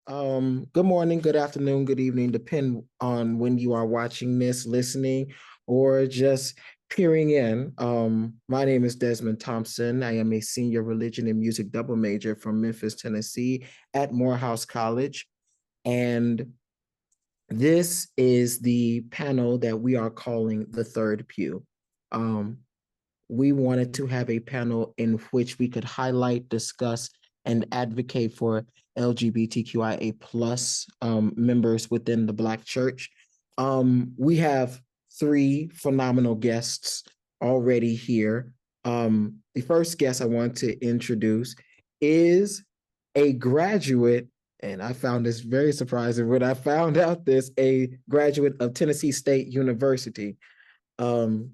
Good morning, good afternoon, good evening, depend on when you are watching this, listening, or just peering in. My name is Desmond Thompson. I am a senior religion and music double major from Memphis, Tennessee at Morehouse College. And this is the panel that we are calling the Third Pew. Um, we wanted to have a panel in which we could highlight, discuss, and advocate for LGBTQIA plus members within the Black church. We have three phenomenal guests already here. The first guest I want to introduce is a graduate, and I found this very surprising when I found out this, a graduate of Tennessee State University. Um,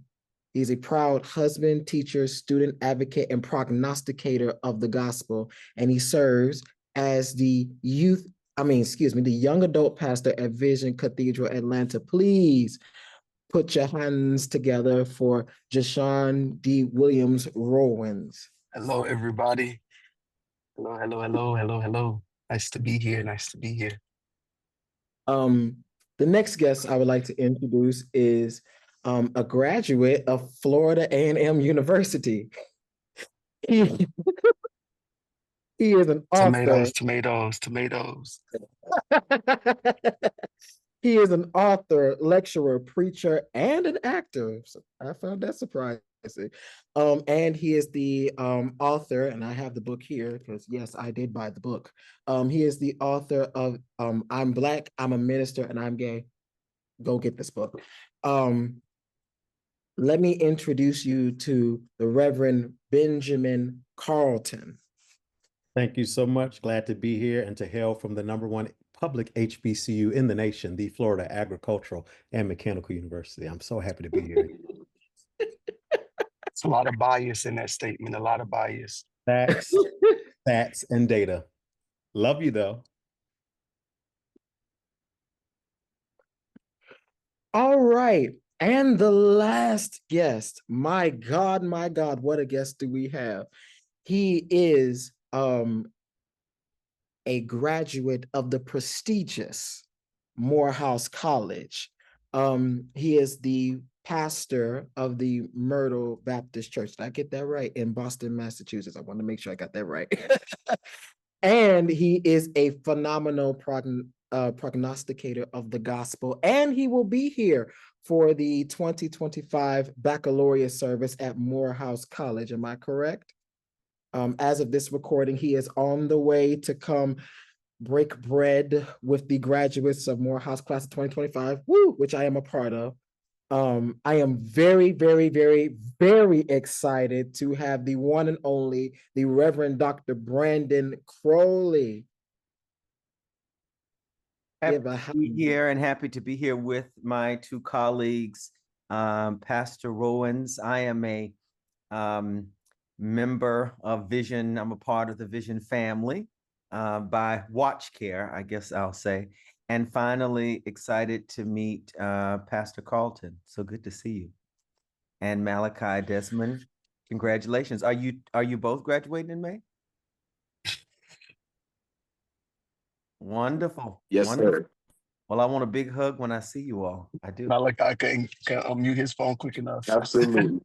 he's a proud husband, teacher, student advocate, and prognosticator of the gospel, and he serves as the the young adult pastor at Vision Cathedral Atlanta. Please put your hands together for Jashaun D. Williams-Rowans. Hello, everybody. Hello. Nice to be here. Nice to be here. The next guest I would like to introduce is a graduate of Florida A&M University. He, he is an author. Tomatoes. He is an author, lecturer, preacher, and an actor. So I found that surprising. And he is the author, and I have the book here because yes, I did buy the book. He is the author of I'm Black, I'm a Minister, and I'm Gay. Go get this book. Let me introduce you to the Reverend Benjamin Carlton. Thank you so much. Glad to be here and to hail from the #1 public HBCU in the nation, the Florida Agricultural and Mechanical University. I'm so happy to be here. It's a lot of bias in that statement, a lot of bias. Facts, stats, and data. Love you, though. All right. And the last guest, my God, what a guest do we have? He is a graduate of the prestigious Morehouse College. He is the pastor of the Myrtle Baptist Church. Did I get that right? In Boston, Massachusetts. I want to make sure I got that right. And he is a phenomenal prognosticator of the gospel. And he will be here for the 2025 baccalaureate service at Morehouse College. Am I correct? As of this recording, he is on the way to come break bread with the graduates of Morehouse class of 2025, which I am a part of. I am very, very, very, very excited to have the one and only, the Reverend Dr. Brandon Crowley. Happy to be here and happy to be here with my two colleagues, Pastor Rowans. I am a member of Vision. I'm a part of the Vision family by watch care, I guess I'll say. And finally, excited to meet Pastor Carlton. So good to see you. And Malachi Desmond, congratulations. Are you both graduating in May? Wonderful. Yes, wonderful. sir. Well, I want a big hug when I see you all. I do. Malachi can't unmute his phone quick enough. Absolutely.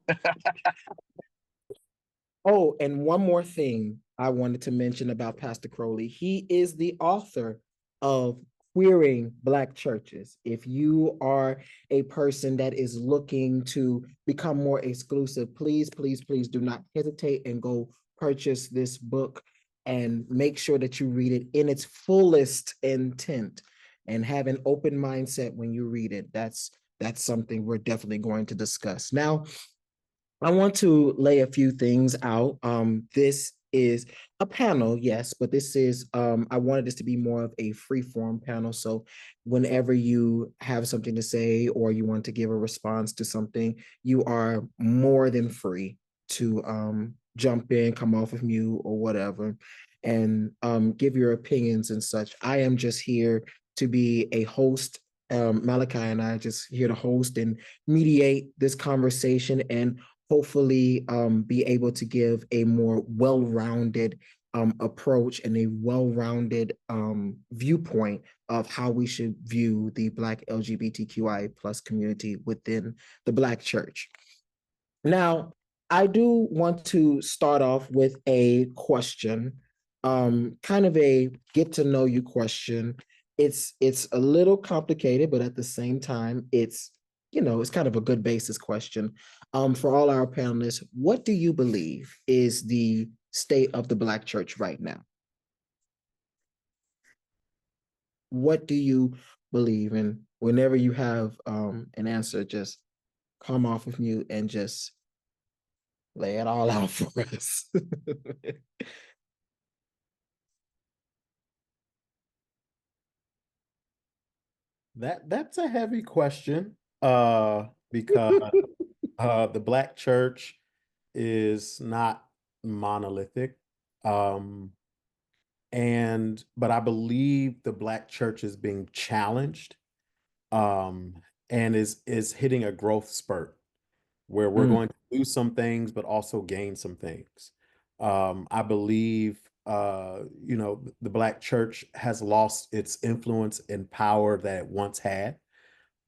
Oh, and one more thing I wanted to mention about Pastor Crowley. He is the author of Queering Black Churches. If you are a person that is looking to become more exclusive, please do not hesitate and go purchase this book and make sure that you read it in its fullest intent and have an open mindset when you read it. That's something we're definitely going to discuss. Now, I want to lay a few things out. This is a panel, yes, but this is, I wanted this to be more of a free form panel. So whenever you have something to say or you want to give a response to something, you are more than free to jump in, come off of mute or whatever, and give your opinions and such. I am just here to be a host. Malachi and I are just here to host and mediate this conversation and hopefully be able to give a more well-rounded approach and a well-rounded viewpoint of how we should view the Black LGBTQIA plus community within the Black church. Now, I do want to start off with a question, kind of a get to know you question. It's a little complicated, but at the same time, it's kind of a good basis question. For all our panelists, what do you believe is the state of the Black church right now? What do you believe? And whenever you have an answer, just come off of mute and just lay it all out for us. That's a heavy question, because the Black church is not monolithic. But I believe the Black church is being challenged, and is hitting a growth spurt where we're going to lose some things, but also gain some things. I believe, the Black church has lost its influence and power that it once had,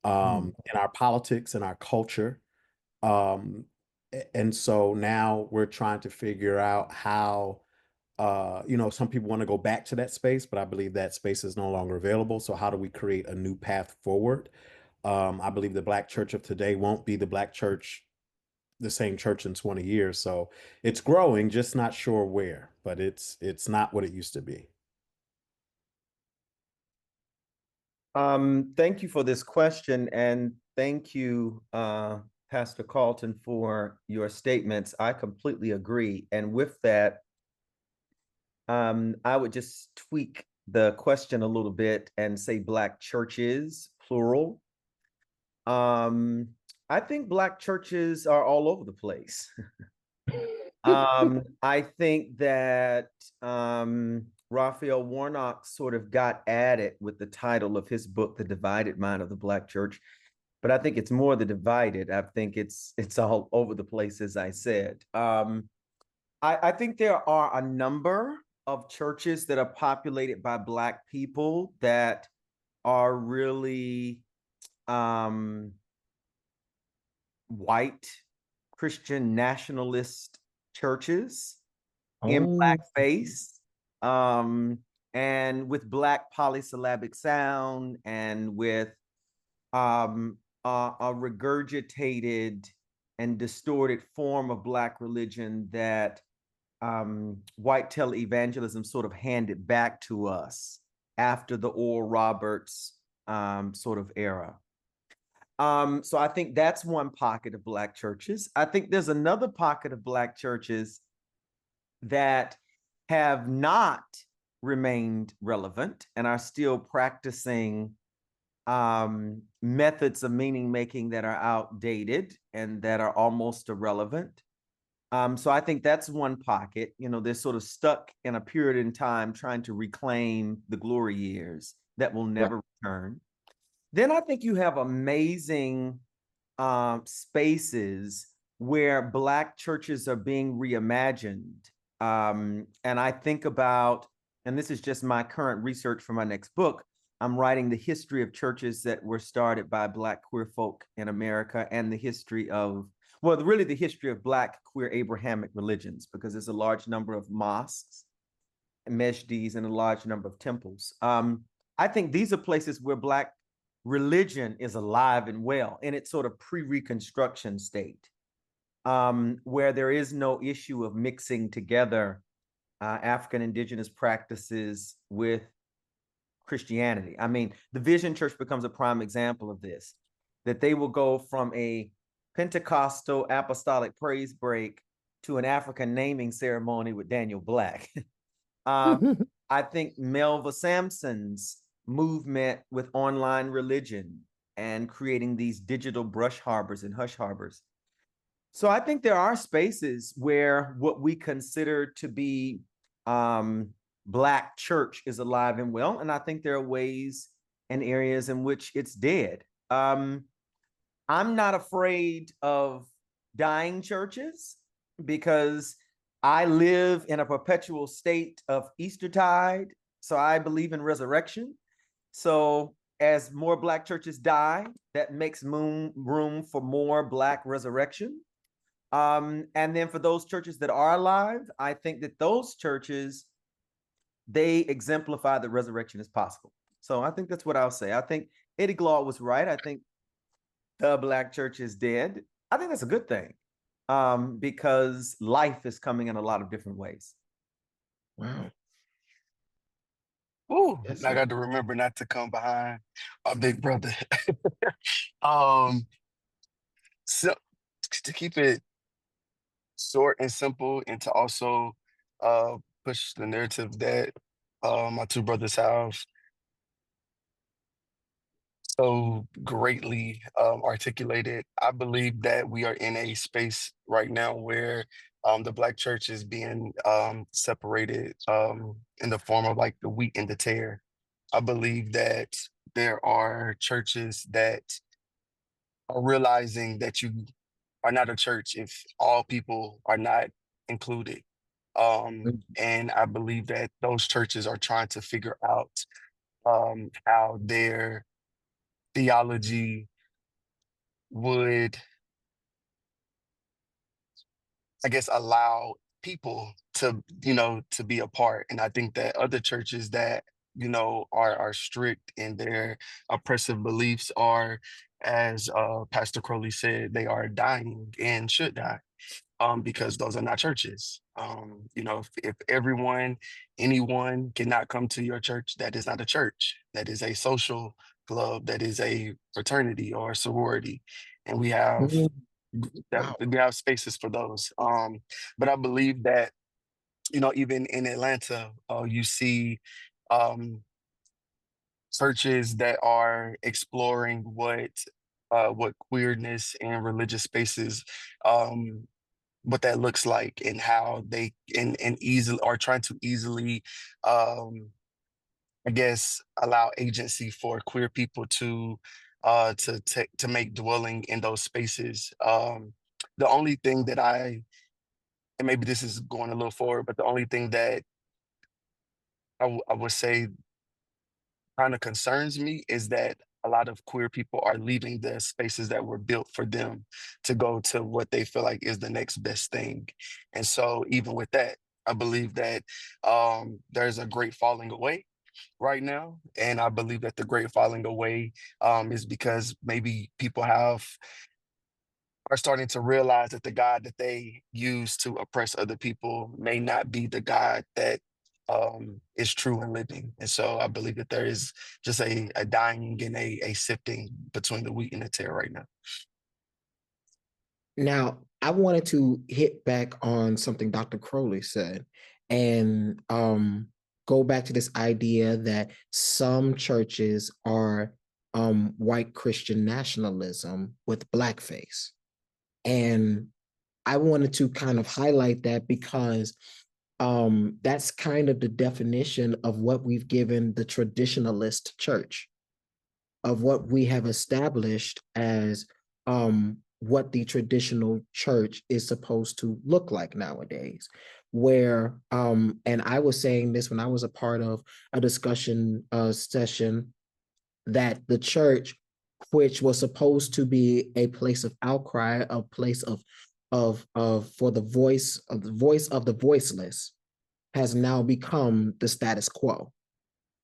in our politics and our culture. And so now we're trying to figure out how, some people want to go back to that space, but I believe that space is no longer available. So how do we create a new path forward? I believe the Black church of today won't be the same church in 20 years. So it's growing, just not sure where, but it's not what it used to be. Thank you for this question, and thank you, Pastor Carlton, for your statements. I completely agree. And with that, I would just tweak the question a little bit and say Black churches, plural. I think Black churches are all over the place. I think that Raphael Warnock sort of got at it with the title of his book, The Divided Mind of the Black Church. But I think it's more the divided. I think it's all over the place, as I said. I think there are a number of churches that are populated by Black people that are really white Christian nationalist churches in blackface, and with Black polysyllabic sound, and with a regurgitated and distorted form of Black religion that white televangelism sort of handed back to us after the Oral Roberts sort of era. So I think that's one pocket of Black churches. I think there's another pocket of Black churches that have not remained relevant and are still practicing methods of meaning making that are outdated and that are almost irrelevant. So I think that's one pocket. They're sort of stuck in a period in time trying to reclaim the glory years that will never return. Then I think you have amazing spaces where Black churches are being reimagined. And I think about, and this is just my current research for my next book, I'm writing the history of churches that were started by Black queer folk in America, and the history of, really the history of Black queer Abrahamic religions, because there's a large number of mosques, mesjids, and a large number of temples. I think these are places where Black religion is alive and well in its sort of pre-Reconstruction state, where there is no issue of mixing together African indigenous practices with Christianity. I mean, the Vision Church becomes a prime example of this, that they will go from a Pentecostal apostolic praise break to an African naming ceremony with Daniel Black. I think Melva Sampson's movement with online religion and creating these digital brush harbors and hush harbors. So I think there are spaces where what we consider to be Black church is alive and well. And I think there are ways and areas in which it's dead. I'm not afraid of dying churches, because I live in a perpetual state of Eastertide, so I believe in resurrection. So as more Black churches die, that makes room for more Black resurrection. And then for those churches that are alive, I think that those churches, they exemplify that resurrection is possible. So I think that's what I'll say. I think Eddie Glaude was right. I think the Black church is dead. I think that's a good thing, because life is coming in a lot of different ways. Wow. Ooh, Yes, I sir. got to remember not to come behind my big brother. um, so to keep it short and simple, and to also push the narrative that my two brothers have so greatly articulated. I believe that we are in a space right now where the Black church is being separated in the form of like the wheat and the tare. I believe that there are churches that are realizing that you are not a church if all people are not included. And I believe that those churches are trying to figure out how their theology would, I guess, allow people to, to be a part. And I think that other churches that, are strict in their oppressive beliefs are, as Pastor Crowley said, they are dying and should die. Because those are not churches. If anyone cannot come to your church, that is not a church. That is a social club. That is a fraternity or a sorority, and we have Mm, that wow. we have spaces for those. But I believe that even in Atlanta, you see um, churches that are exploring what queerness and religious spaces what that looks like, and how they and easily are trying to easily I guess allow agency for queer people to make dwelling in those spaces. The only thing that and maybe this is going a little forward, but the only thing that I would say kind of concerns me is that a lot of queer people are leaving the spaces that were built for them to go to what they feel like is the next best thing. And so even with that, I believe that there's a great falling away right now. And I believe that the great falling away is because maybe people are starting to realize that the God that they use to oppress other people may not be the God that is true and living. And so I believe that there is just a dying and a sifting between the wheat and the tare right now. Now, I wanted to hit back on something Dr. Crowley said and go back to this idea that some churches are white Christian nationalism with blackface. And I wanted to kind of highlight that because that's kind of the definition of what we've given the traditionalist church, of what we have established as what the traditional church is supposed to look like nowadays. Where, and I was saying this when I was a part of a discussion session, that the church, which was supposed to be a place of outcry, a place of for the voice of the voiceless, has now become the status quo,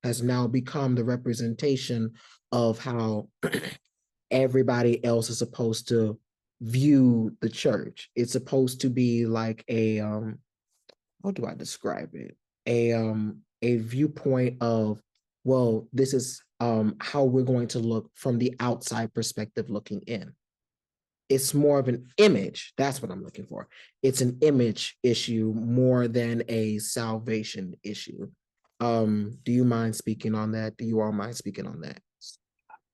has now become the representation of how everybody else is supposed to view the church. It's supposed to be like a how do I describe it? A viewpoint of, well, this is how we're going to look from the outside perspective looking in. It's more of an image. That's what I'm looking for. It's an image issue more than a salvation issue. Do you mind speaking on that? Do you all mind speaking on that?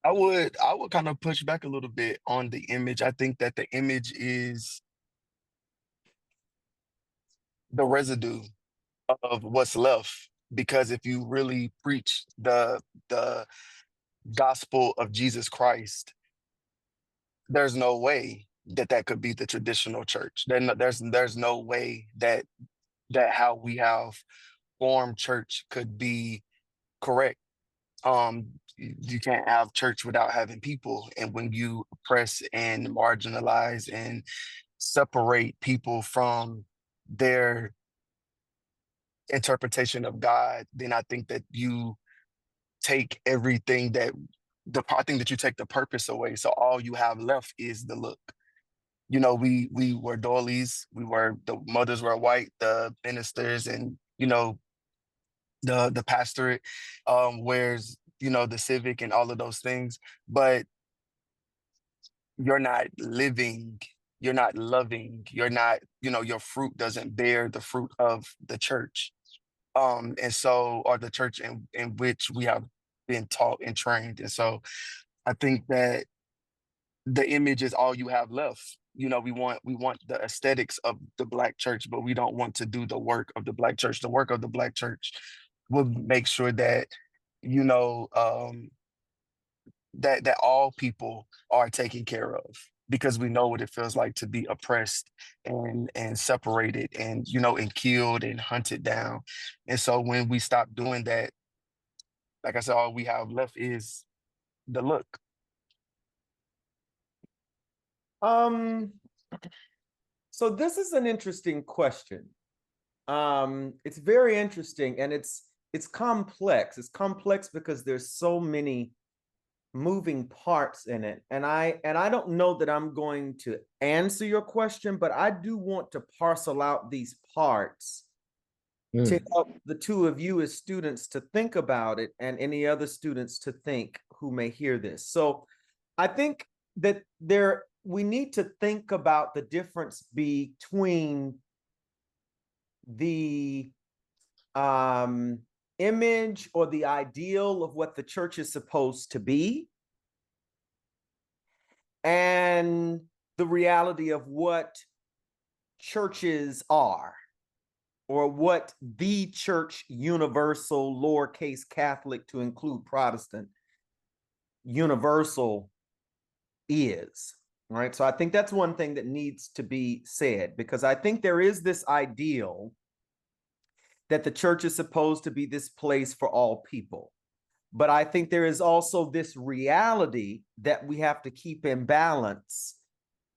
I would kind of push back a little bit on the image. I think that the image is the residue of what's left. Because if you really preach the gospel of Jesus Christ, there's no way that could be the traditional church. There's no way that how we have formed church could be correct. You can't have church without having people. And when you oppress and marginalize and separate people from their interpretation of God, then I think that you take everything I think that you take the purpose away. So all you have left is the look. You know, we were doilies, the mothers were white, the ministers and, you know, the pastorate wears, you know, the civic and all of those things, but you're not living, you're not loving, you're not, you know, your fruit doesn't bear the fruit of the church. And so, or the church in which we have been taught and trained. And so I think that the image is all you have left. You know, we want the aesthetics of the Black church, but we don't want to do the work of the Black church. The work of the Black church will make sure that, you know, that all people are taken care of, because we know what it feels like to be oppressed and separated and, you know, and killed and hunted down. And so when we stop doing that, like I said, all we have left is the look. So this is an interesting question. It's very interesting, and it's complex. It's complex because there's so many moving parts in it. And I don't know that I'm going to answer your question, but I do want to parcel out these parts to help the two of you as students to think about it, and any other students to think who may hear this. So I think that we need to think about the difference between the image or the ideal of what the church is supposed to be and the reality of what churches are, or what the church universal, lowercase Catholic to include Protestant, universal is. Right. So I think that's one thing that needs to be said, because I think there is this ideal that the church is supposed to be this place for all people. But I think there is also this reality that we have to keep in balance,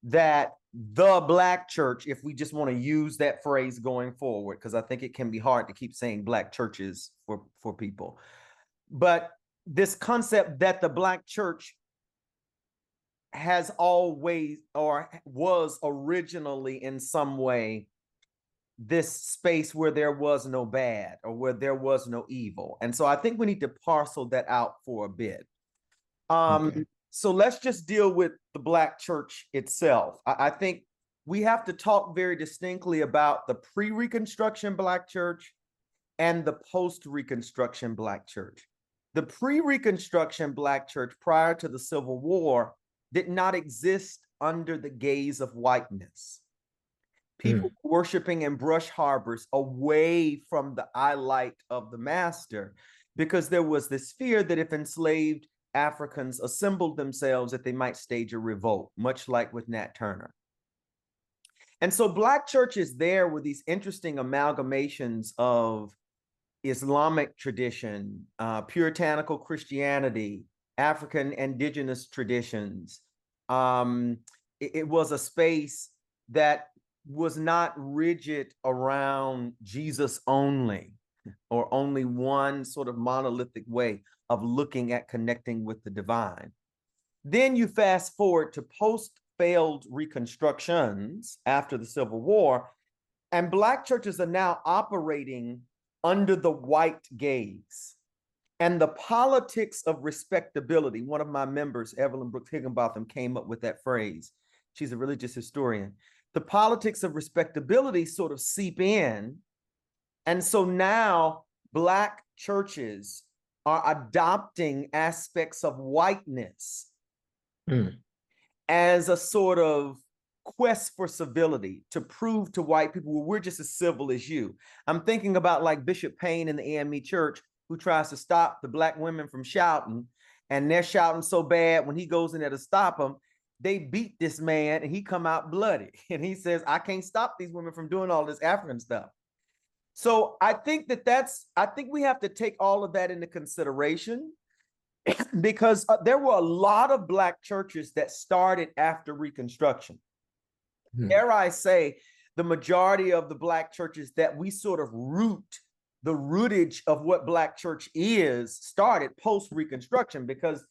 that the Black church, if we just want to use that phrase going forward, because I think it can be hard to keep saying Black churches for people. But this concept that the Black church has always, or was originally in some way, this space where there was no bad or where there was no evil. And so I think we need to parcel that out for a bit. Okay. So let's just deal with the Black church itself. I think we have to talk very distinctly about the pre-Reconstruction Black church and the post-Reconstruction Black church. The pre-Reconstruction Black church prior to the Civil War did not exist under the gaze of whiteness. People worshiping in brush harbors away from the eye light of the master, because there was this fear that if enslaved Africans assembled themselves, that they might stage a revolt, much like with Nat Turner. And so Black churches there were these interesting amalgamations of Islamic tradition, puritanical Christianity, African indigenous traditions. It was a space that was not rigid around Jesus only, or only one sort of monolithic way of looking at connecting with the divine. Then you fast forward to post-failed reconstructions after the Civil War, and Black churches are now operating under the white gaze. And the politics of respectability, one of my members, Evelyn Brooks Higginbotham, came up with that phrase. She's a religious historian. The politics of respectability sort of seep in. And so now Black churches are adopting aspects of whiteness as a sort of quest for civility, to prove to white people, well, we're just as civil as you. I'm thinking about like Bishop Payne in the AME church, who tries to stop the Black women from shouting, and they're shouting so bad when he goes in there to stop them, they beat this man and he come out bloody. And he says, I can't stop these women from doing all this African stuff. So I think I think we have to take all of that into consideration because there were a lot of Black churches that started after Reconstruction. Dare I say, the majority of the Black churches that we sort of the rootage of what Black church is started post-Reconstruction, because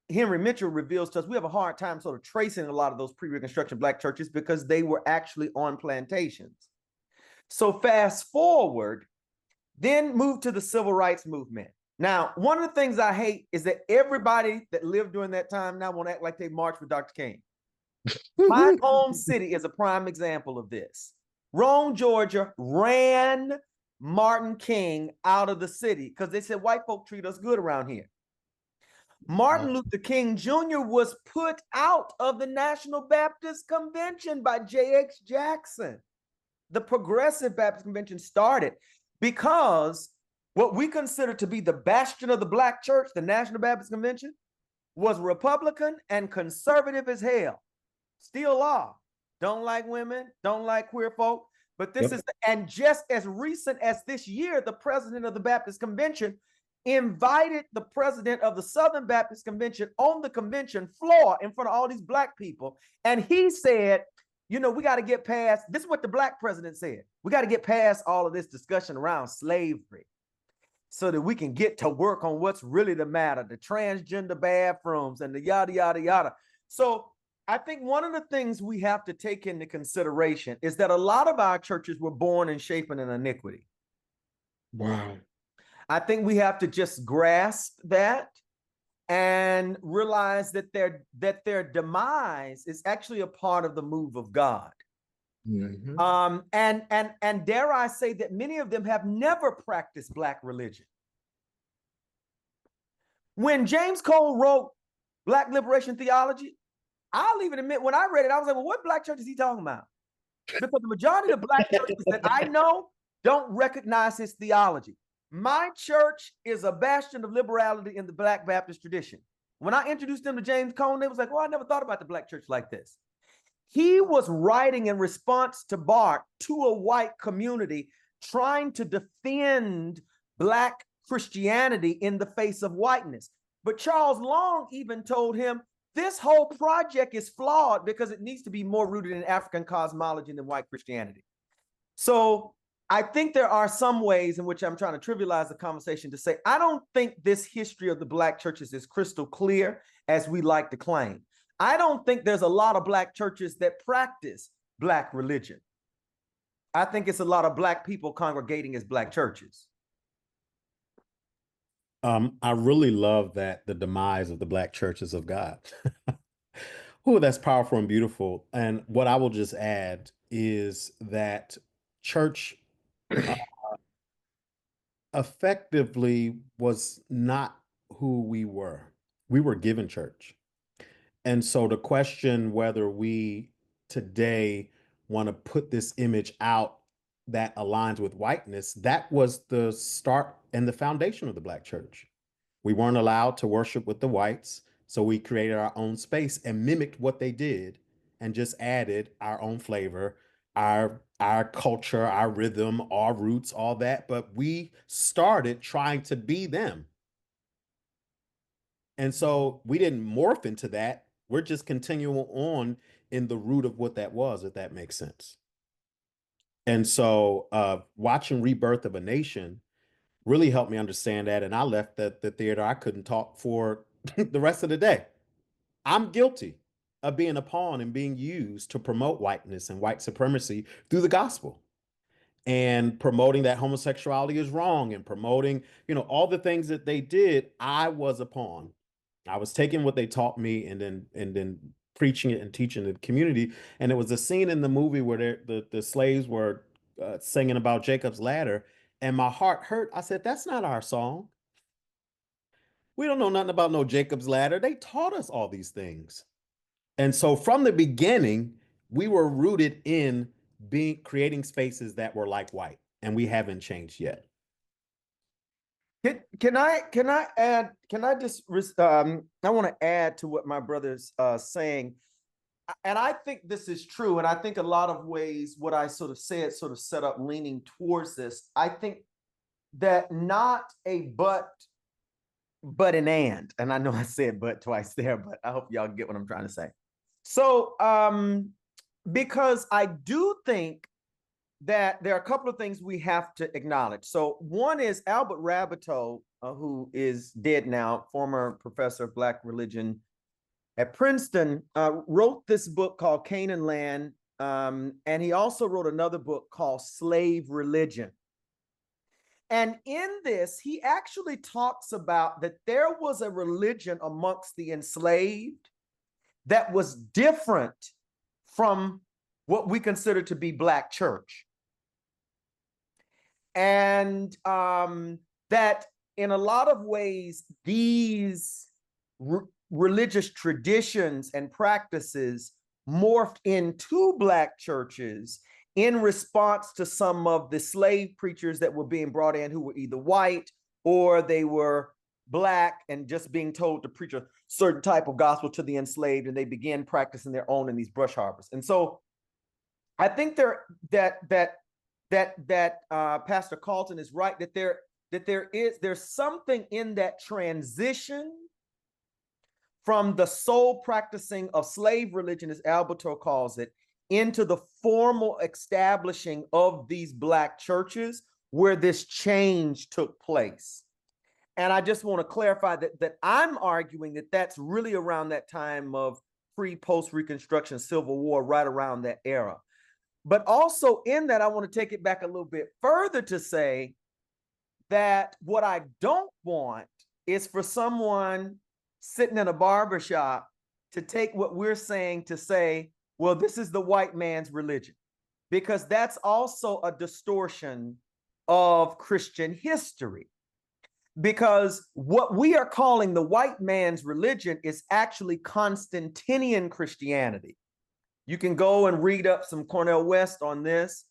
Henry Mitchell reveals to us we have a hard time sort of tracing a lot of those pre-Reconstruction Black churches because they were actually on plantations. So fast forward, then move to the Civil Rights Movement. Now, one of the things I hate is that everybody that lived during that time now want to act like they marched with Dr. King. My own city is a prime example of this. Rome, Georgia ran Martin King out of the city because they said white folk treat us good around here. Martin Luther King Jr. was put out of the National Baptist Convention by J.X. Jackson. The Progressive Baptist Convention started because what we consider to be the bastion of the Black church, the National Baptist Convention, was Republican and conservative as hell. Still are. Don't like women, don't like queer folk. But this is, and just as recent as this year, the president of the Baptist Convention invited the president of the Southern Baptist Convention on the convention floor in front of all these Black people. And he said, you know, we got to get past, this is what the Black president said, we got to get past all of this discussion around slavery so that we can get to work on what's really the matter, the transgender bathrooms and the yada, yada, yada. So I think one of the things we have to take into consideration is that a lot of our churches were born and shapen in iniquity. Wow. I think we have to just grasp that and realize that their demise is actually a part of the move of God. Mm-hmm. And dare I say that many of them have never practiced Black religion. When James Cole wrote Black Liberation Theology, I'll even admit, when I read it, I was like, well, what Black church is he talking about? Because the majority of the Black churches that I know don't recognize his theology. My church is a bastion of liberality in the Black Baptist tradition. When I introduced them to James Cone, they was like, well, I never thought about the Black church like this. He was writing in response to Bart to a white community trying to defend Black Christianity in the face of whiteness. But Charles Long even told him, this whole project is flawed because it needs to be more rooted in African cosmology than white Christianity. So I think there are some ways in which I'm trying to trivialize the conversation to say, I don't think this history of the Black churches is crystal clear as we like to claim. I don't think there's a lot of Black churches that practice Black religion. I think it's a lot of Black people congregating as Black churches. I really love that, the demise of the Black churches of God. Oh, that's powerful and beautiful. And what I will just add is that church effectively was not who we were. We were given church. And so the question whether we today want to put this image out that aligns with whiteness, that was the start and the foundation of the Black church. We weren't allowed to worship with the whites, so we created our own space and mimicked what they did and just added our own flavor, our culture, our rhythm, our roots, all that. But we started trying to be them. And so we didn't morph into that. We're just continuing on in the root of what that was, if that makes sense. And so watching Rebirth of a Nation really helped me understand that. And I left the theater. I couldn't talk for the rest of the day. I'm guilty of being a pawn and being used to promote whiteness and white supremacy through the gospel, and promoting that homosexuality is wrong, and promoting, you know, all the things that they did. I was a pawn. I was taking what they taught me and then preaching it and teaching the community. And it was a scene in the movie where the slaves were singing about Jacob's ladder, and my heart hurt. I said, that's not our song. We don't know nothing about no Jacob's ladder. They taught us all these things. And so from the beginning, we were rooted in creating spaces that were like white, and we haven't changed yet. Can I add, I want to add to what my brother's saying. and I think this is true, and I think a lot of ways what I sort of said sort of set up leaning towards this. I think that not a but an and I know I said but twice there, but I hope y'all get what I'm trying to say. So because I do think that there are a couple of things we have to acknowledge. So one is Albert Rabbitoe, who is dead now, former professor of Black religion at Princeton, wrote this book called Canaan Land, and he also wrote another book called Slave Religion. And in this, he actually talks about that there was a religion amongst the enslaved that was different from what we consider to be Black church. And that in a lot of ways, these religious traditions and practices morphed into Black churches in response to some of the slave preachers that were being brought in who were either white or they were Black and just being told to preach a certain type of gospel to the enslaved, and they began practicing their own in these brush harbors. And so I think Pastor Carlton is right that there's something in that transition from the sole practicing of slave religion, as Alberto calls it, into the formal establishing of these Black churches where this change took place. And I just want to clarify that I'm arguing that that's really around that time of pre-post Reconstruction Civil War, right around that era. But also in that, I want to take it back a little bit further to say that what I don't want is for someone sitting in a barbershop to take what we're saying to say, well, this is the white man's religion, because that's also a distortion of Christian history. Because what we are calling the white man's religion is actually Constantinian Christianity. You can go and read up some Cornel West on this.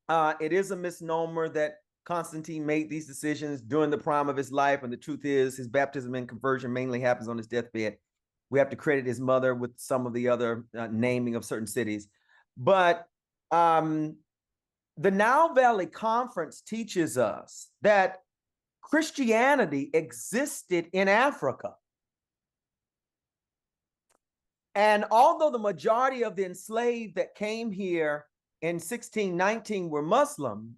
It is a misnomer that Constantine made these decisions during the prime of his life, and the truth is his baptism and conversion mainly happens on his deathbed. We have to credit his mother with some of the other naming of certain cities. But the Nile Valley Conference teaches us that Christianity existed in Africa. And although the majority of the enslaved that came here in 1619 were Muslim,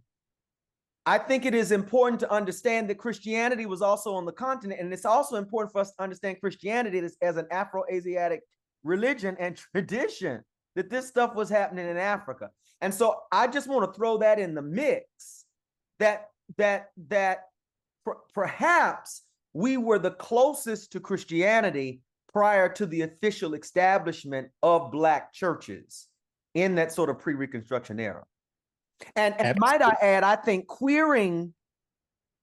I think it is important to understand that Christianity was also on the continent. And it's also important for us to understand Christianity as an Afro-Asiatic religion and tradition, that this stuff was happening in Africa. And so I just want to throw that in the mix, that perhaps we were the closest to Christianity prior to the official establishment of Black churches in that sort of pre-Reconstruction era. And might I add, I think queering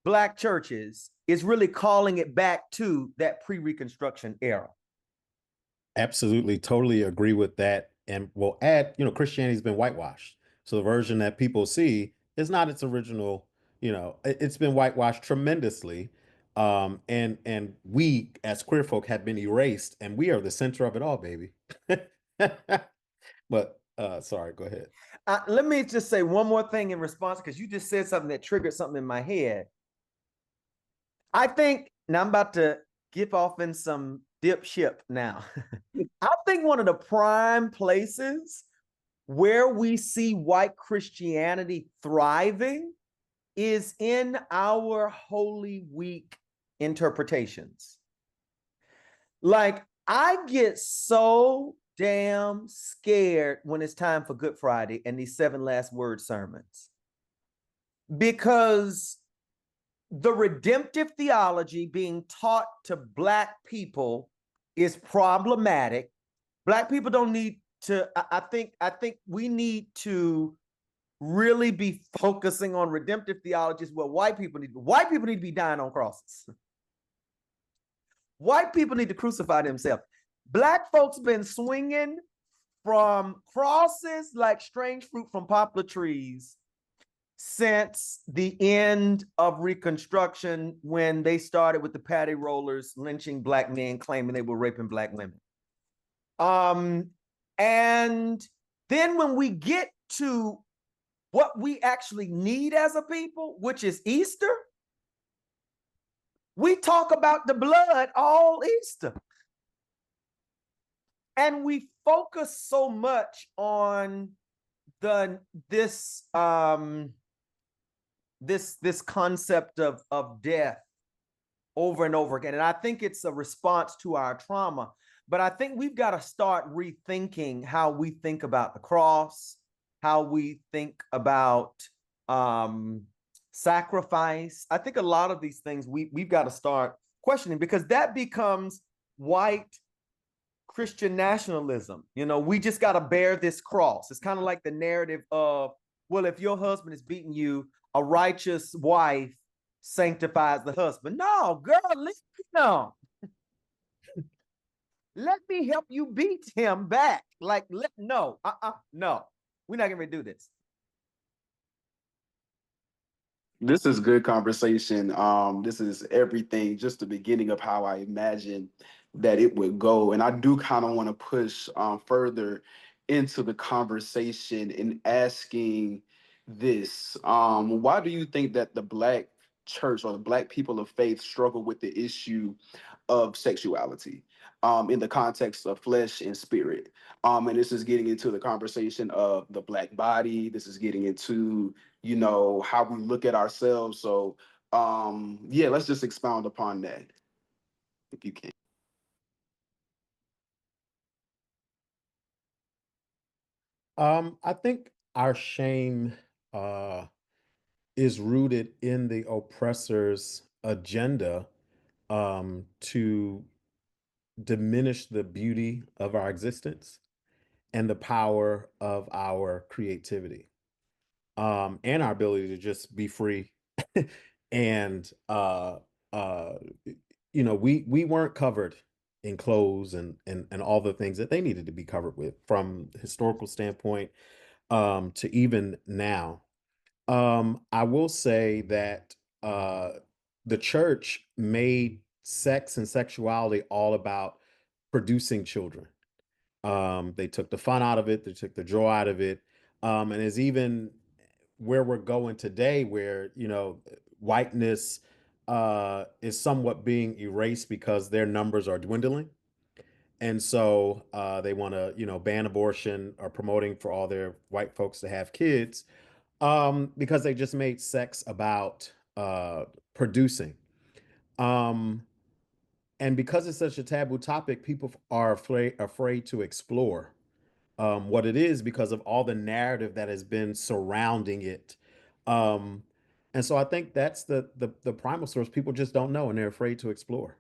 Black churches is really calling it back to that pre-Reconstruction era. Absolutely, totally agree with that. And we'll add, Christianity's been whitewashed. So the version that people see is not its original, it's been whitewashed tremendously. And we as queer folk have been erased, and we are the center of it all, baby. But sorry, go ahead. Let me just say one more thing in response, because you just said something that triggered something in my head. I think, now I'm about to get off in some dip ship now. I think one of the prime places where we see white Christianity thriving is in our Holy Week interpretations. Like, I get so damn scared when it's time for Good Friday and these 7 last word sermons, because the redemptive theology being taught to Black people is problematic. Black people don't need to, I think we need to really be focusing on redemptive theologies where white people need to be dying on crosses. White people need to crucify themselves. Black folks been swinging from crosses like strange fruit from poplar trees since the end of Reconstruction, when they started with the patty rollers lynching Black men, claiming they were raping Black women. And then when we get to what we actually need as a people, which is Easter, we talk about the blood all Easter. And we focus so much on this concept of death over and over again. And I think it's a response to our trauma. But I think we've got to start rethinking how we think about the cross, how we think about sacrifice. I think a lot of these things we've got to start questioning, because that becomes white Christian nationalism. You know, we just got to bear this cross. It's kind of like the narrative of, well, if your husband is beating you, a righteous wife sanctifies the husband. No, girl, no. Let me help you beat him back. Like, no, we're not going to do this. This is good conversation. This is everything, just the beginning of how I imagined that it would go. And I do kind of want to push further into the conversation in asking this. Why do you think that the Black church or the Black people of faith struggle with the issue of sexuality in the context of flesh and spirit? And this is getting into the conversation of the Black body. This is getting into, you know, how we look at ourselves. So yeah, let's just expound upon that, if you can. I think our shame is rooted in the oppressor's agenda to diminish the beauty of our existence and the power of our creativity, and our ability to just be free. And you know, we weren't covered in clothes and all the things that they needed to be covered with from the historical standpoint, to even now. I will say that the church made sex and sexuality all about producing children. They took the fun out of it, they took the joy out of it. And is even where we're going today, where, you know, whiteness is somewhat being erased because their numbers are dwindling. And so they want to, you know, ban abortion, or promoting for all their white folks to have kids, because they just made sex about producing. Um, and because it's such a taboo topic, people are afraid to explore what it is, because of all the narrative that has been surrounding it. Um, and so I think that's the primal source. People just don't know, and they're afraid to explore.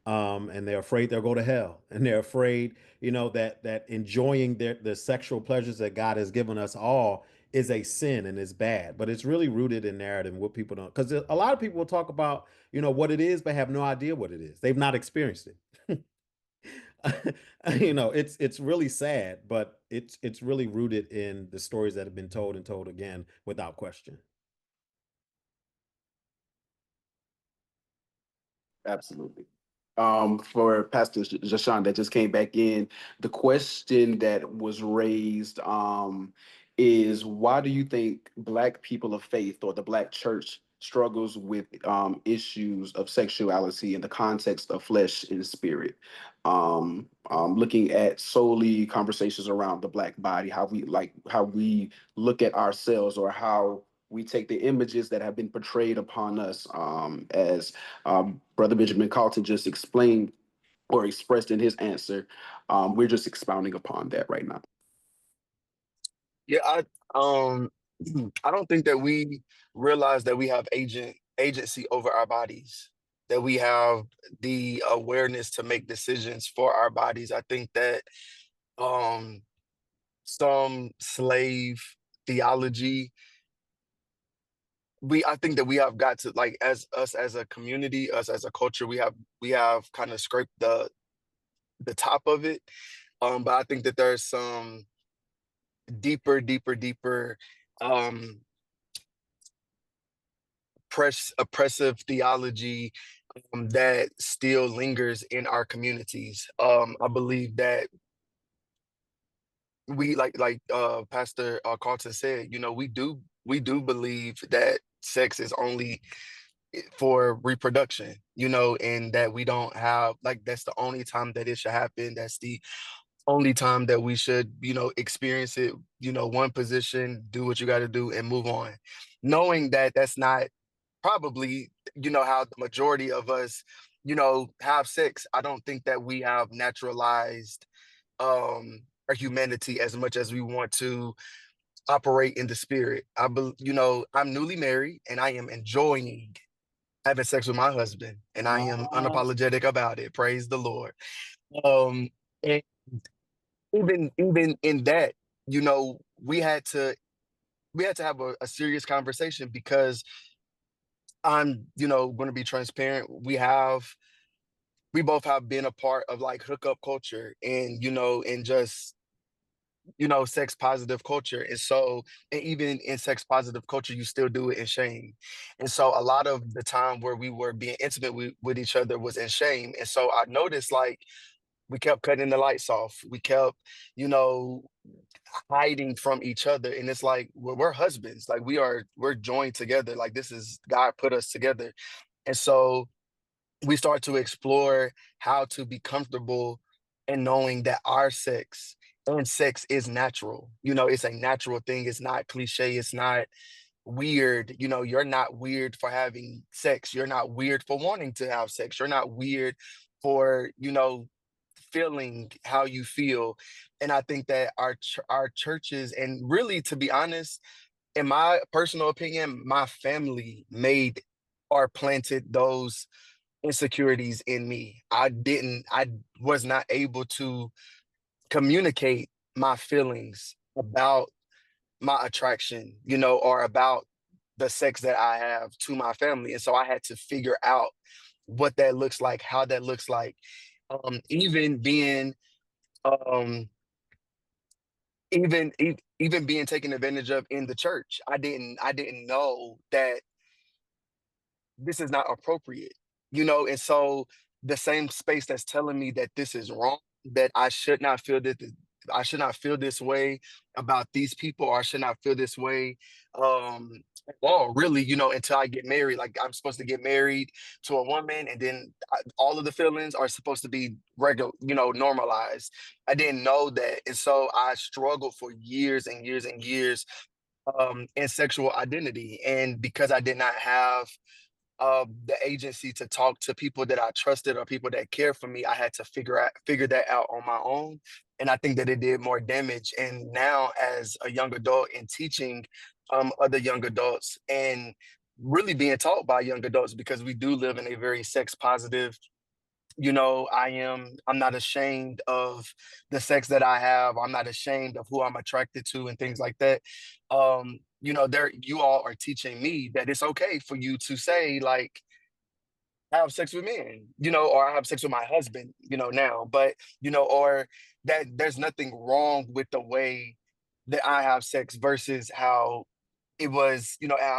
And they're afraid they'll go to hell, and they're afraid, you know, that enjoying the sexual pleasures that God has given us all is a sin and is bad. But it's really rooted in narrative and what people don't, because a lot of people will talk about, you know, what it is, but have no idea what it is. They've not experienced it. You know, it's really sad, but it's really rooted in the stories that have been told and told again without question. Absolutely. For Pastor Jashaun that just came back in, the question that was raised is, why do you think Black people of faith or the Black church struggles with issues of sexuality in the context of flesh and spirit? Looking at solely conversations around the Black body, how we look at ourselves, or how we take the images that have been portrayed upon us, as Brother Benjamin Carlton just explained or expressed in his answer. We're just expounding upon that right now. Yeah, I don't think that we realize that we have agency over our bodies, that we have the awareness to make decisions for our bodies. I think that some slave theology, I think that we have got to, like, as us as a community, us as a culture, we have kind of scraped the top of it. But I think that there's some deeper um oppressive theology that still lingers in our communities. I believe that we like Pastor Carlton said, we do believe that sex is only for reproduction, and that we don't have, like, that's the only time that it should happen. That's the only time that we should, experience it, one position, do what you got to do and move on. Knowing that that's not probably, how the majority of us, have sex. I don't think that we have naturalized our humanity as much as we want to operate in the spirit. I'm newly married and I am enjoying having sex with my husband, and I am unapologetic about it. Praise the Lord. Um, and even in that, we had to have a serious conversation, because I'm, going to be transparent. We both have been a part of like hookup culture, and and just sex positive culture. And so, and even in sex positive culture, you still do it in shame. And so a lot of the time where we were being intimate with each other was in shame. And so I noticed, like, we kept cutting the lights off. We kept, you know, hiding from each other. And it's like, we're husbands. Like, we're joined together. Like, this is God put us together. And so we start to explore how to be comfortable in knowing that our sex and sex is natural. It's a natural thing. It's not cliche. It's not weird. You're not weird for having sex. You're not weird for wanting to have sex. You're not weird for, feeling how you feel. And I think that our churches, and really, to be honest, in my personal opinion, my family made or planted those insecurities in me. I was not able to communicate my feelings about my attraction, or about the sex that I have to my family. And so I had to figure out what that looks like, how that looks like. Even being um even being taken advantage of in the church. I didn't know that this is not appropriate, and so the same space that's telling me that this is wrong, that I should not feel that I should not feel this way about these people, or I should not feel this way well, really, until I get married. Like, I'm supposed to get married to a woman, and then all of the feelings are supposed to be regular, normalized. I didn't know that, and so I struggled for years and years and years in sexual identity. And because I did not have the agency to talk to people that I trusted or people that cared for me, I had to figure that out on my own. And I think that it did more damage. And now, as a young adult and teaching other young adults, and really being taught by young adults, because we do live in a very sex positive, I'm not ashamed of the sex that I have. I'm not ashamed of who I'm attracted to and things like that. There, you all are teaching me that it's okay for you to say, like, I have sex with men, or I have sex with my husband, now, but, or that there's nothing wrong with the way that I have sex versus how it was,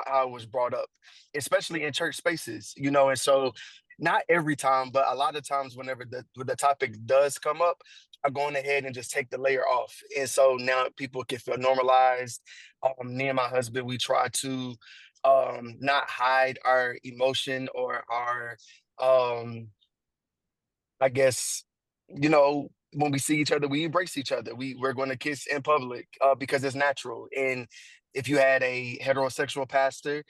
how it was brought up, especially in church spaces, and so not every time, but a lot of times whenever the topic does come up, I go on ahead and just take the layer off. And so now people can feel normalized. Me and my husband, we try to not hide our emotion or our um I guess, when we see each other, we embrace each other. We're going to kiss in public because it's natural. And if you had a heterosexual pastor,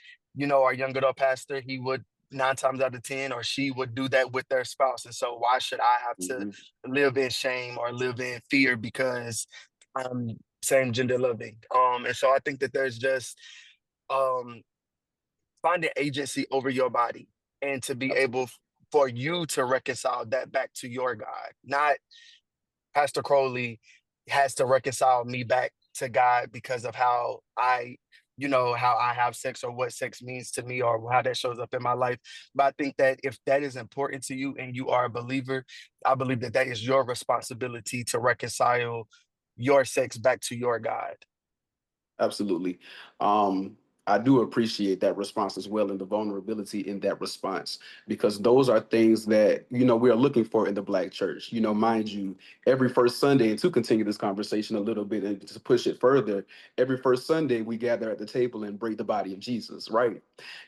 our young adult pastor, he would 9 times out of 10, or she would do that with their spouse. And so why should I have to Mhm. live in shame or live in fear because I'm same gender loving? And so I think that there's just um finding agency over your body, and to be able for you to reconcile that back to your God. Not Pastor Crowley has to reconcile me back to God because of how I have sex, or what sex means to me, or how that shows up in my life. But I think that if that is important to you and you are a believer, I believe that that is your responsibility to reconcile your sex back to your God. Absolutely. Um, I do appreciate that response as well, and the vulnerability in that response, because those are things that, we are looking for in the Black church. Mind you, every first Sunday, and to continue this conversation a little bit and to push it further, every first Sunday we gather at the table and break the body of Jesus, right?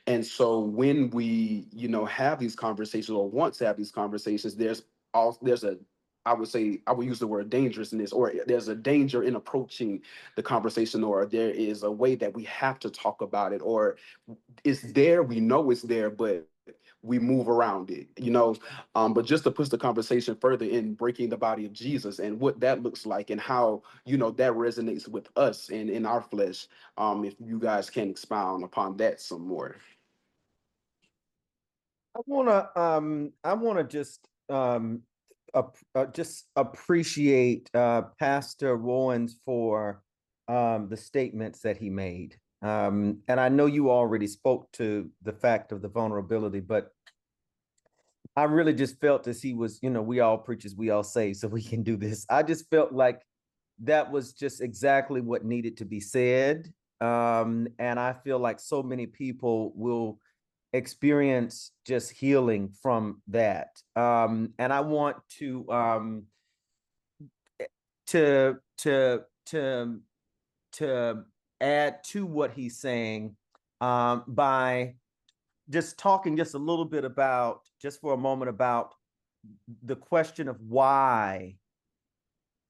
And so when we, have these conversations or want to have these conversations, there's a, I would say, I would use the word dangerousness, or there's a danger in approaching the conversation, or there is a way that we have to talk about it, or it's there, we know it's there, but we move around it, but just to push the conversation further in breaking the body of Jesus and what that looks like and how, that resonates with us and in our flesh. If you guys can expound upon that some more. I wanna just appreciate Pastor Rowans for the statements that he made. And I know you already spoke to the fact of the vulnerability, but I really just felt as he was, we all preachers, we all say, so we can do this. I just felt like that was just exactly what needed to be said. And I feel like so many people will experience just healing from that. And I want to add to what he's saying by just talking just a little bit about, just for a moment, about the question of why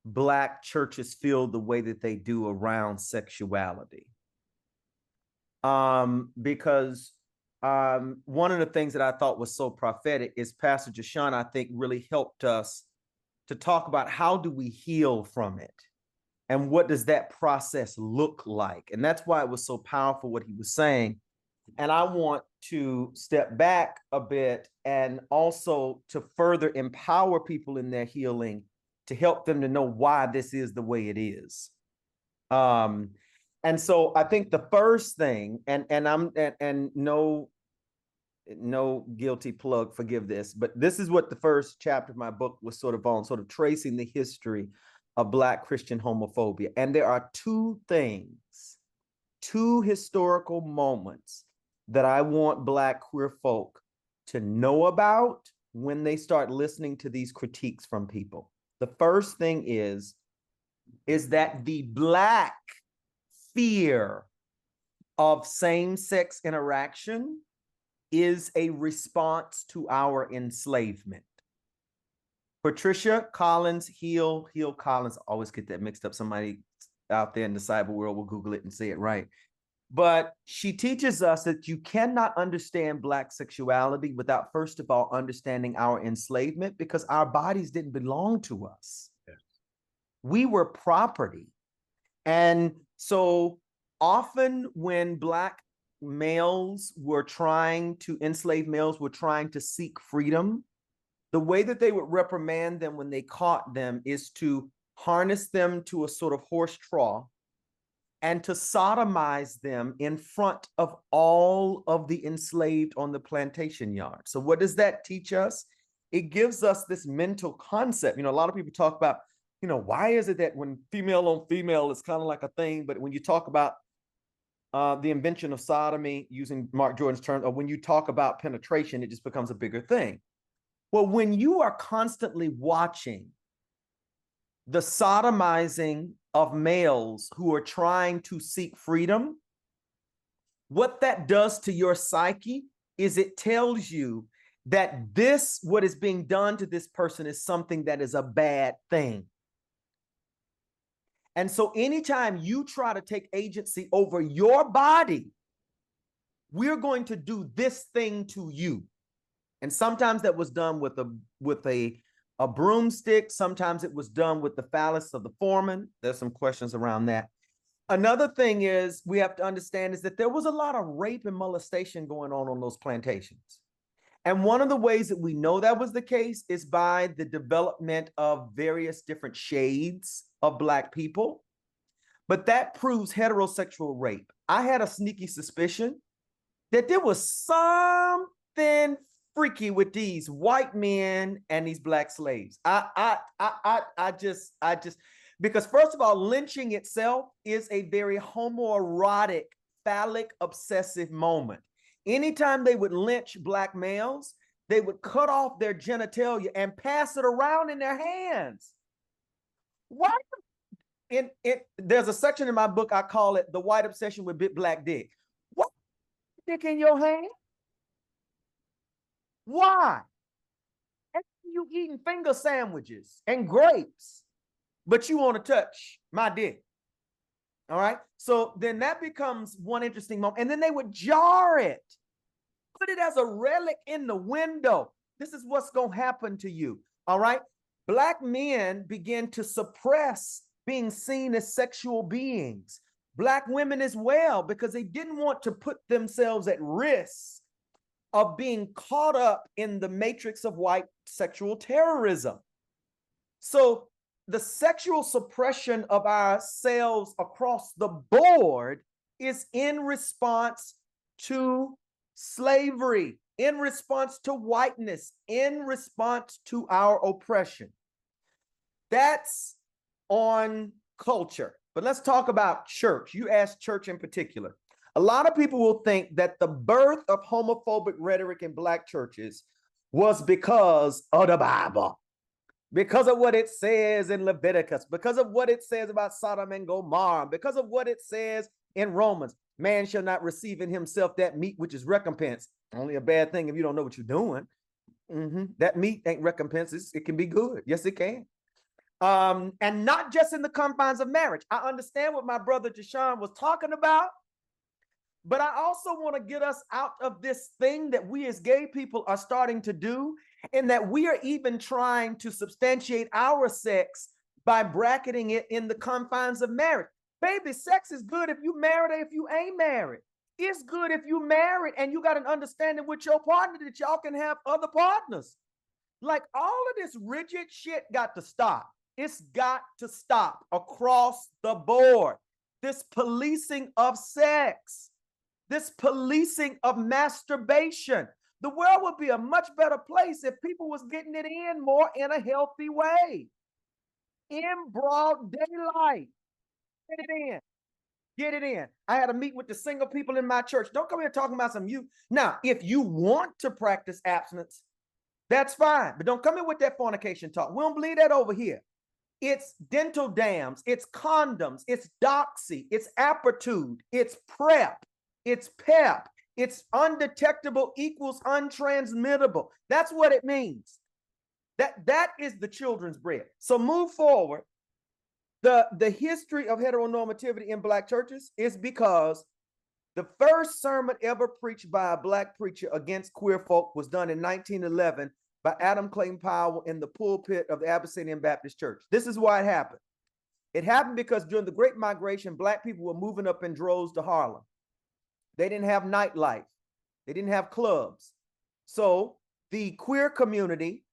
Black churches feel the way that they do around sexuality. Because one of the things that I thought was so prophetic is Pastor Jashaun, I think, really helped us to talk about how do we heal from it and what does that process look like. And that's why it was so powerful what he was saying. And I want to step back a bit and also to further empower people in their healing, to help them to know why this is the way it is. And so I think the first thing, and no guilty plug, forgive this, but this is what the first chapter of my book was sort of tracing the history of Black Christian homophobia. And there are two historical moments that I want Black queer folk to know about when they start listening to these critiques from people. The first thing is that the Black fear of same-sex interaction is a response to our enslavement. Patricia Collins, Heal Collins, I always get that mixed up. Somebody out there in the cyber world will Google it and say it right. But she teaches us that you cannot understand Black sexuality without, first of all, understanding our enslavement, because our bodies didn't belong to us. Yes. We were property. And so often when Black males were enslaved males were trying to seek freedom, the way that they would reprimand them when they caught them is to harness them to a sort of horse trough and to sodomize them in front of all of the enslaved on the plantation yard. So what does that teach us? It gives us this mental concept. A lot of people talk about, why is it that when female on female, it's kind of like a thing, but when you talk about the invention of sodomy, using Mark Jordan's term, or when you talk about penetration, it just becomes a bigger thing. Well, when you are constantly watching the sodomizing of males who are trying to seek freedom, what that does to your psyche is it tells you that what is being done to this person is something that is a bad thing. And so anytime you try to take agency over your body, we're going to do this thing to you. And sometimes that was done with a broomstick. Sometimes it was done with the phallus of the foreman. There's some questions around that. Another thing is we have to understand is that there was a lot of rape and molestation going on those plantations. And one of the ways that we know that was the case is by the development of various different shades of Black people. But that proves heterosexual rape. I had a sneaky suspicion that there was something freaky with these white men and these Black slaves. I just, because first of all, lynching itself is a very homoerotic phallic obsessive moment. Anytime they would lynch Black males, they would cut off their genitalia and pass it around in their hands. Why? There's a section in my book, I call it The White Obsession with Big Black Dick. What dick in your hand? Why? And you eating finger sandwiches and grapes, but you want to touch my dick. All right. So then that becomes one interesting moment. And then they would jar it, put it as a relic in the window. This is what's going to happen to you. All right. Black men begin to suppress being seen as sexual beings. Black women as well, because they didn't want to put themselves at risk of being caught up in the matrix of white sexual terrorism. So the sexual suppression of ourselves across the board is in response to slavery, in response to whiteness, in response to our oppression. That's on culture. But let's talk about church. You asked church in particular. A lot of people will think that the birth of homophobic rhetoric in Black churches was because of the Bible, because of what it says in Leviticus, because of what it says about Sodom and Gomorrah, because of what it says in Romans. Man shall not receive in himself that meat which is recompense. Only a bad thing if you don't know what you're doing. That meat ain't recompense. It can be good. Yes, it can. And not just in the confines of marriage. I understand what my brother Jashaun was talking about, but I also want to get us out of this thing that we as gay people are starting to do, and that we are even trying to substantiate our sex by bracketing it in the confines of marriage. Baby, sex is good if you married or if you ain't married. It's good if you married and you got an understanding with your partner that y'all can have other partners. Like, all of this rigid shit got to stop. It's got to stop across the board. This policing of sex, this policing of masturbation. The world would be a much better place if people was getting it in more in a healthy way. In broad daylight. Get it in. Get it in. I had a meeting with the single people in my church. Don't come here talking about some you. Now, if you want to practice abstinence, that's fine. But don't come in with that fornication talk. We don't believe that over here. It's dental dams, it's condoms, it's doxy, it's aptitude, it's PrEP, it's PEP, it's undetectable equals untransmittable. That's what it means. That is the children's bread. So move forward. The history of heteronormativity in Black churches is because the first sermon ever preached by a Black preacher against queer folk was done in 1911 by Adam Clayton Powell in the pulpit of the Abyssinian Baptist Church. This is why it happened. It happened because during the Great Migration, Black people were moving up in droves to Harlem. They didn't have nightlife. They didn't have clubs. So the queer community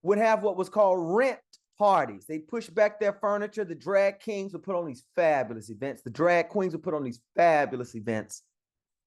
would have what was called rent parties. They'd push back their furniture. The drag kings would put on these fabulous events. The drag queens would put on these fabulous events.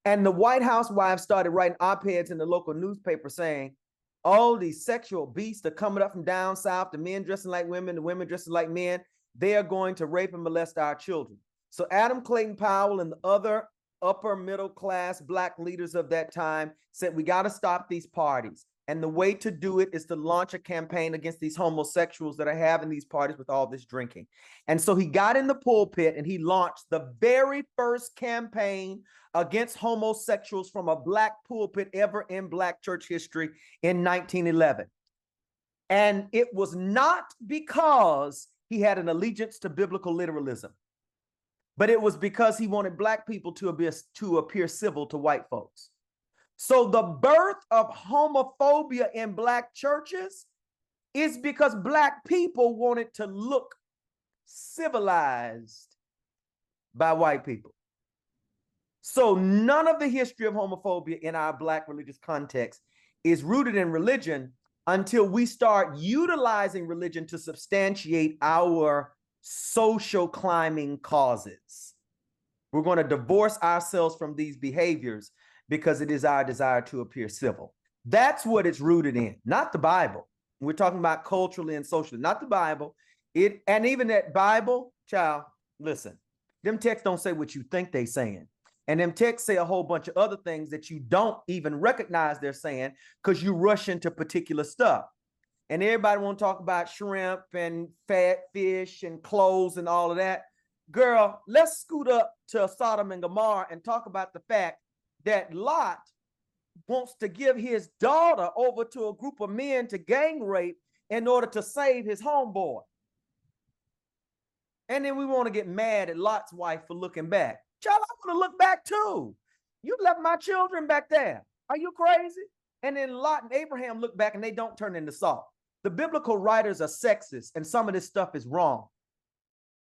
And the white housewives started writing op-eds in the local newspaper saying, all these sexual beasts are coming up from down south, the men dressing like women, the women dressing like men. They are going to rape and molest our children. So Adam Clayton Powell and the other upper middle class Black leaders of that time said, we got to stop these parties. And the way to do it is to launch a campaign against these homosexuals that are having these parties with all this drinking. And so he got in the pulpit and he launched the very first campaign against homosexuals from a Black pulpit ever in Black church history in 1911. And it was not because he had an allegiance to biblical literalism, but it was because he wanted Black people to appear civil to white folks. So the birth of homophobia in Black churches is because Black people wanted to look civilized by white people. So none of the history of homophobia in our Black religious context is rooted in religion until we start utilizing religion to substantiate our social climbing causes. We're going to divorce ourselves from these behaviors because it is our desire to appear civil. That's what it's rooted in, not the Bible. We're talking about culturally and socially, not the Bible. And even that Bible, child, listen, them texts don't say what you think they saying. And them texts say a whole bunch of other things that you don't even recognize they're saying because you rush into particular stuff. And everybody want to talk about shrimp and fat fish and clothes and all of that. Girl, let's scoot up to Sodom and Gomorrah and talk about the fact that Lot wants to give his daughter over to a group of men to gang rape in order to save his homeboy. And then we want to get mad at Lot's wife for looking back. Child, I want to look back too. You left my children back there. Are you crazy? And then Lot and Abraham look back and they don't turn into salt. The biblical writers are sexist and some of this stuff is wrong.